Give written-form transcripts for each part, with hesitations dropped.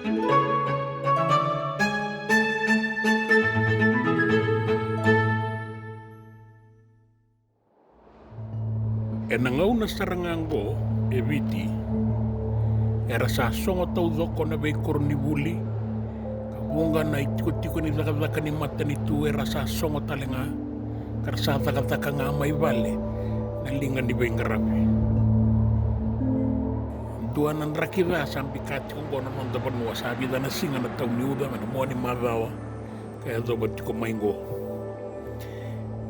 E nangauna sarangango e viti, era sa songo tau dhoko na vei kornivuli, ka bunga na itiko ni dhaka ni mata ni tu era sa songo talenga, kara sa dhaka nga mai vale, na linga ni vei ngarapi. Dua nan rakira sampai kati kong na nonta panua sabi dana singa na tau niuda mana mua ni madhawa, kaya dhoba tiko maingo.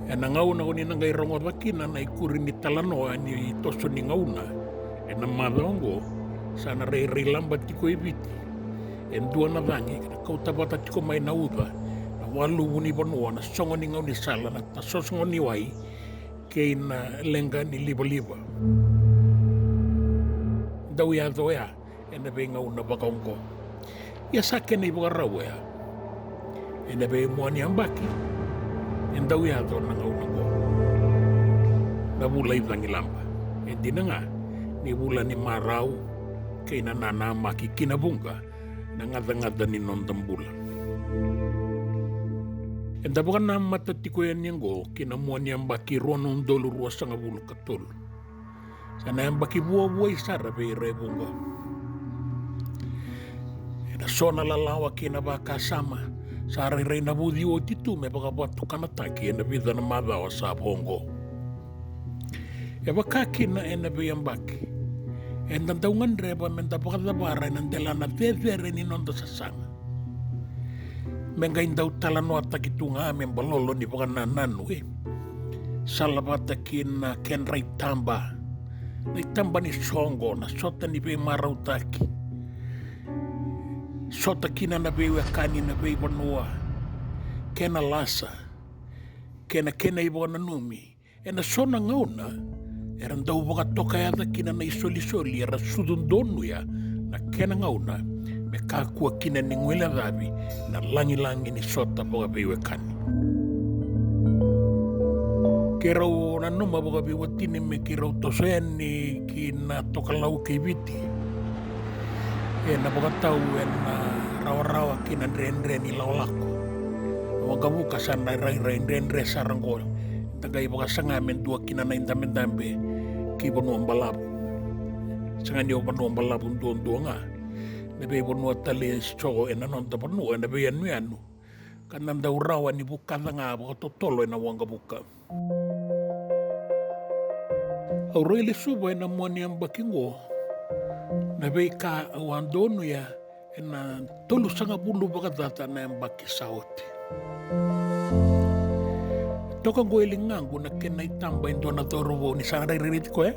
E na ngauna ko ni nangai rongo wakina na ikuri ni talanoa ni toso ni ngauna. E na madhaongo sana rei lamba tiko e viti. E dua na vangi kana kau tabata tiko mai na uda. Na walu wuni panua na songo ni ngauni sala na tasosongo ni wai kei na lenga ni liba. Dau ya doya e na vei ngauna bakaongo. Ia sake na ibukarau ya. E na vei mua ni ambaki. Endau ya to nang una ko. Na bulai vangi lamba. Endi nga ni bula ni marau kay na nana makikina bunga na ngada ni nondam bulan. Enda bukan na matatiko yan yang go kinamuan yang baki ronong dolu ruas nga bulu katul. Sana yang baki buwa isara be bunga. Eda sona lalawa kina baka sama. Sa rai na budi o titu me baka batu kanataki na vida na madhawa sa bongo. E bakaki na e na biyang baki. E nandaungan reba menta baka dabara ng dela na vevere ni nonda sa sanga. Mengain daw talano at takitu nga amin balolo ni baka nananu eh. Salabatakin na kenray tamba. Naitamba ni songo na sota ni biyang maraw taki. Sota kina na bewe kani na bewe banua. Kena lasa. Kena ibo na numi. E na sona ngauna. Eran daw baka tokayata kina na isoli-soli. Era sudundonu ya. Na kena ngauna. Me kakua kina ni ngwela dhabi. Na langi-langi ni sota baka bewe kani. Kirau na numa baka bewe tini me kirau tosoyan ni kina tokalau kay biti. E na baka tau e na rawa-rawa kina ndre ni laolako. Waga buka sana rai ndre sarangko. Tagay baka sangamen dua kina na indambe kibo nuang balabu. Sangan niyo pa nuang balabu doon nga. Nabe nuang tali chogo e na nonta pa nuang nabe yan. Kanang daw rawa ni buka na nga baka totolo e na wanga buka. Aureli subo e na mua niyang bakingo. Nabe ka awan doon ya. E na tolu sanga bulu baka data na yung baki sauti. Toka go ilingango na kenay tambay doon na torobo ni sana ririt ko eh.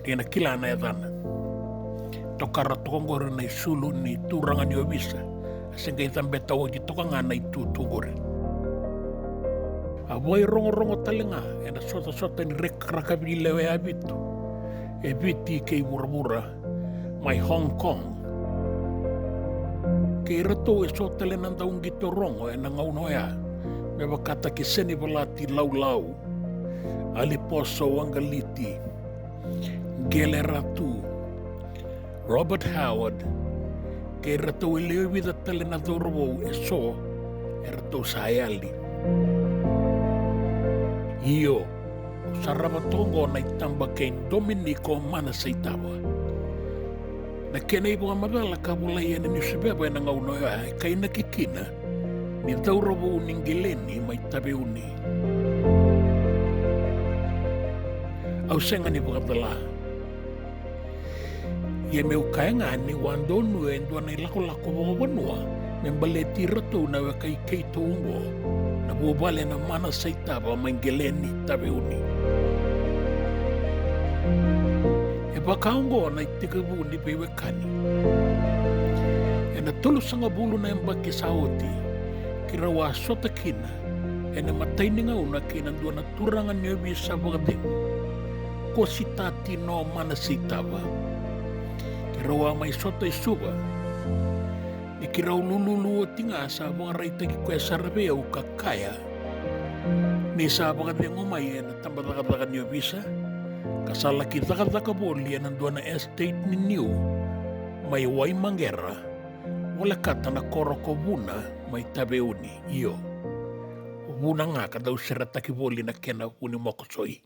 Kaya nakilana ya dana. Toka ratokong go rin na isulu ni turangan yung bisa. Asing kayo tambe tawo di toka nga na itutugo rin. Aboy rongo-rongo talinga. E na sota-sota ni rekrakabilile ya abito. E biti kay bura-bura. May Hong Kong. Kay rato e sotale ng daong gitorongo e nangauno ya. May bakata kiseni balati law-law. Aliposo Wangaliti. Gele Ratu. Robert Howard. Kay rato e liwid at tale na dorobo e so e rato sayali. Iyo. Sa ramatongo na itamba kay Dominico Manasaitawa. Na kena ibu amadala kabulayan ni sebeba na ngauno ya kay nakikina ni taurobo uning gileni may tabi uni. Au senga ni bugatala. Ye meu kaya nga ni wandonu e ndua na ilako-lako babanua membaleti rato na kay tuungo na bubale na Manasaitava may gileni tabi uni. Bakaongo na itikabu ni pewe kani. E na tulu sanga bulu na yung baki sauti. Kirawa sota kina. E na matay ni ngauna kina doon na turangan niyo bisa bagating. Kositati no Manasaitava. Kirawa may sota isuba. Ikiraw lululuwa tinga sa mga raitagi kuya sarabea o kakaya. Ni sa bagating umay na tambatakabakan niyo bisa. Kasala kita kata kaboli yan ang doon na estate ninyo mai wai mangera wala kata na koroko vuna mai tabe uni iyo vuna nga kada usira taki voli na kena uni mokosoi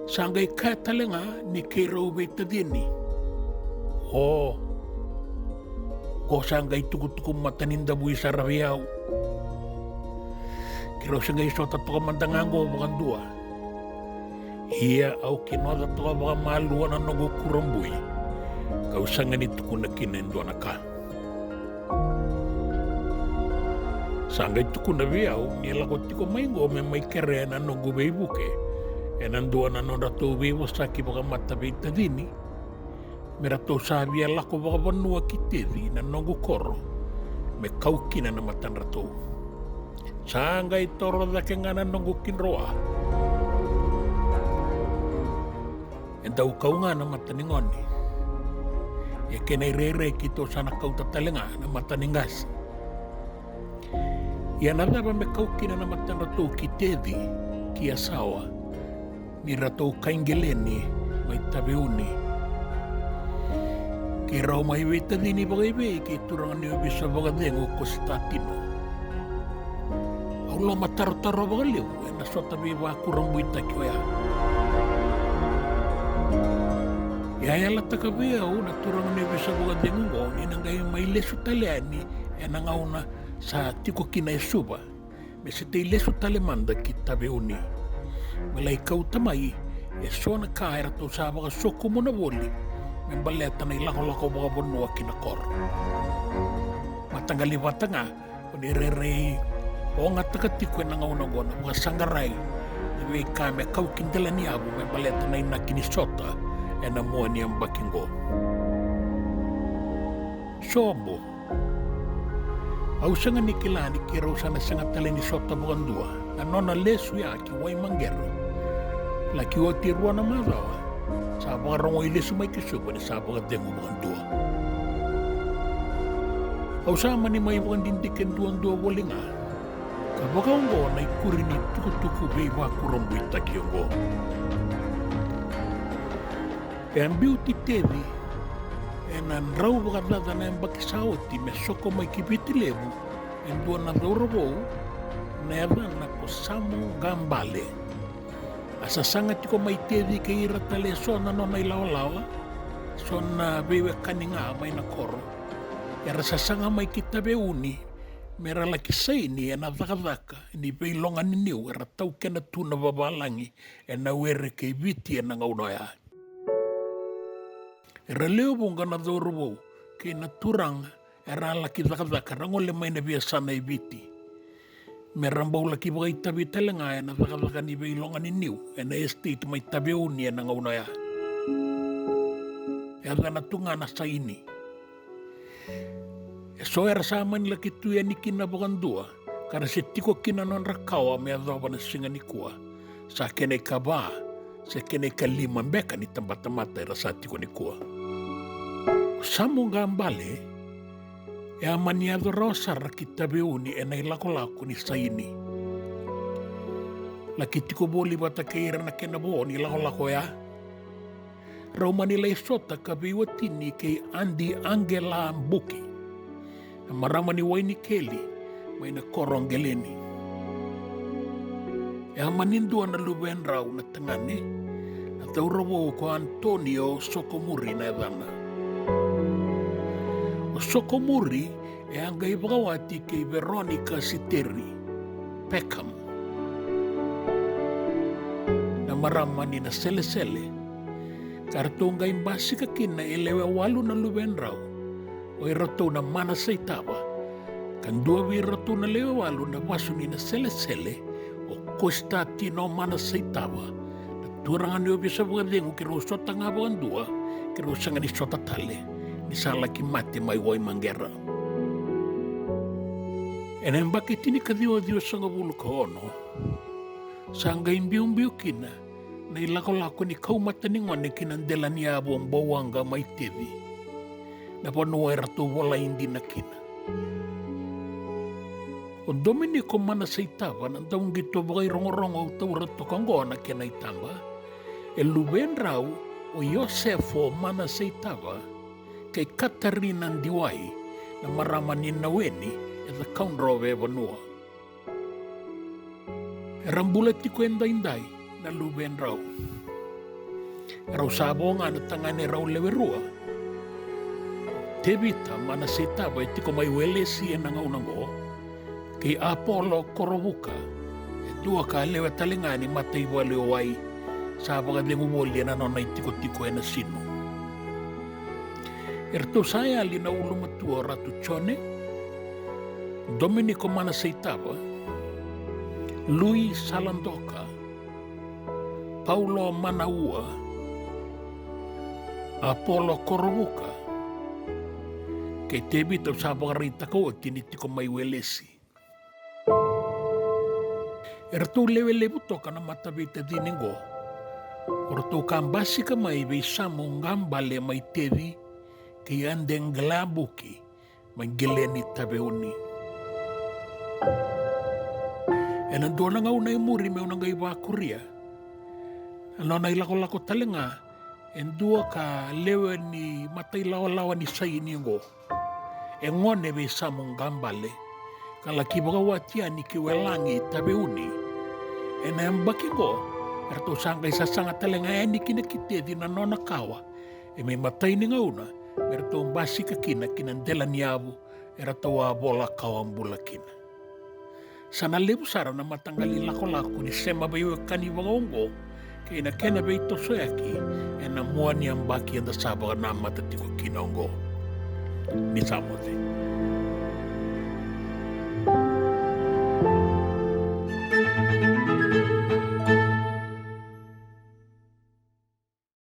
sangai kata lenga ni keira ube tadini ko sangai tuku mataninda bui sarawiau kiro sangai sota toka mandangango bukan dua iya au kinoda toka baka malua na nogo kurambui kau sangan itu kuna kinen dua naka sangai tukuna wiau niela ko tiko maingo me mai kere na nogo beibuke enan dua na noda to wiwo saki baka mata beita dini mera to sabia lako baka banua kitedi na nogo koro me kau kina na matan rato sangai toro da kengana nogo kinroa entau kau nga na matan ingoni ya kena rere kito sana kau tatalenga na matan ingas ya nada ba me kau kina na matan rato kitedi kia sawa ni rato kaingeleni mai tabeuni ki rau mai weta dini bagaibe ki turang ni bisa bagadengo ko statino Allah matar-taro bagaliu na sota biwa kurang buita kioya ya la takabia na turang ni bisa bagadengo ni nangai mai lesu taleani enangauna sa tiko kina suba me se te lesu talemanda ki tabeuni malai kau tamai sona kaira to sa baga soko mona boli membaleta na ilako-lako mga bunua kinakor. Matanggali watanga, unirere o nga takatiko na nga unang mga sangaray, iwi kame kau kindala ni abu membaleta na inakinisota e na mua niyang bakingo. Sobo, au sanga nikilani kiro sana sanga tala ni sota bukan dua, na nona lesu ya ki wai manggero, laki o tirua na mazawa. Sabang rango ile sumay kisubo ni sabang at dengo mga dua. Au sama ni may mga dindikin duang-dua wali nga. Kabagaw ngo na ikuri ni tuku-tuku biwa kurang buita kiyong go. E ang beauty tevi, e nan raw bakadada na yung bakisawati me soko may kipitilebu, en dua na dorobo, na yadan na kusamo gambale. Asa sangat ko may tevi kay iratale so na no may lawa-lawa so na bewe kaninga may nakoro era sa sanga may kitabe uni mera laki say ni ena vakavaka ni beilongan ni niu era tau kena tuna babalangi ena were kay biti ena ngaunoya era leo bunga na dorobo kay naturang era laki vakavaka rangole may na biasa na ibiti merambau laki bagai tabi telenga na vakavaka ni beilongan ni niu ena estate may tabi uni ena ngaunoya era na tunga na sa ini so era sama ni laki tuya ni kinabakan dua karena setiko kinanon rakawa me adaba na singa ni kuwa sa kene kaba sa kene kalima mbeka ni tamata-mata era sa tiko ni kuwa samu ngambale e amaniado rosar kita beuni e na ilako-lako ni sa ini. Laki tiko boli bata kaira na kenabo ni ilako-lako ya. Rau manila isota ka biwatini kay Andi Angela Mbuki. Na marama ni Waini Kelly may na korong geleni. E amanindua na luben raw na tangani na taurawo ko Antonio Sokomuri na edana. O Sokomuri e ang gaibawati kay Veronica Siteri Peckham na maramani na sele-sele kartong gaimbasi kakin na elewe walo na luben raw o irato na mana sa itaba kan duwa irato na lewe walo na wasuni na sele-sele o Konstantino mana sa itaba na turangan niyo bisa bugadeng kirusota nga bukan dua kirusa nga ni sota tale nisala ki mati mai wai manggera. Enen bakit ini kadiwa-diwa sa nga bulu ka ono, sangga imbiw-imbiw kina, na ilako-lako ni kaumata ni ngone kinandela ni abo ang bawanga may tivi, na panuwa rato wala hindi na kina. O Dominico mana sa itaba, nang taong gito bagay rongo-rongo tawrat to kang na kinaitamba, eluben raw, o o Iosefo mana seitava kay Katarina Diwai na maramanin na weni at the kaunrove vanua. Rambulat ti kwenda inday na luben raw. Raw sabo nga natangani raw lewerua. Tebita mana seitava iti ko may welesi na nga unango kay Apollo Korobuka dua ka lewa talingani matay waliway sa pagkadengumulya na nonay tiko-tiko na sino. Erto saya linaulo matua Ratu Chone, Domenico Manaseitava, Louis Salandoka, Paulo Manaua, Apollo Korobuka, kay tebito sa pagkarita ko at tinitiko may welesi. Erto lewe-lebuto ka na matabita diningo, orto kambasi ka may besamong gambale may tevi, kaya andeng galabuki, manggileni tabeuni. E nandoon na nga unay muri may unang gaiba Korea. Ano na ilako-lako talinga, endua ka lewe ni matay lawa-lawa ni sayinigo. E ngone besamong gambale, kalaki bagawatian ni kiwelangi tabeuni. E na yung bakigo, erto sangkay sa sangat talinga ni kinakite di na nonakawa. E may matay ni nga una, erto basi kakina kinandela niyabu, erto bola kawang bulakina. Sana lebu sara na matanggalin lako-lako ni sema bayo kanibangonggo, kaya na kena beito soyaki, e na mua niyang baki ang dasaba na matatiko kinonggo. Ni samote.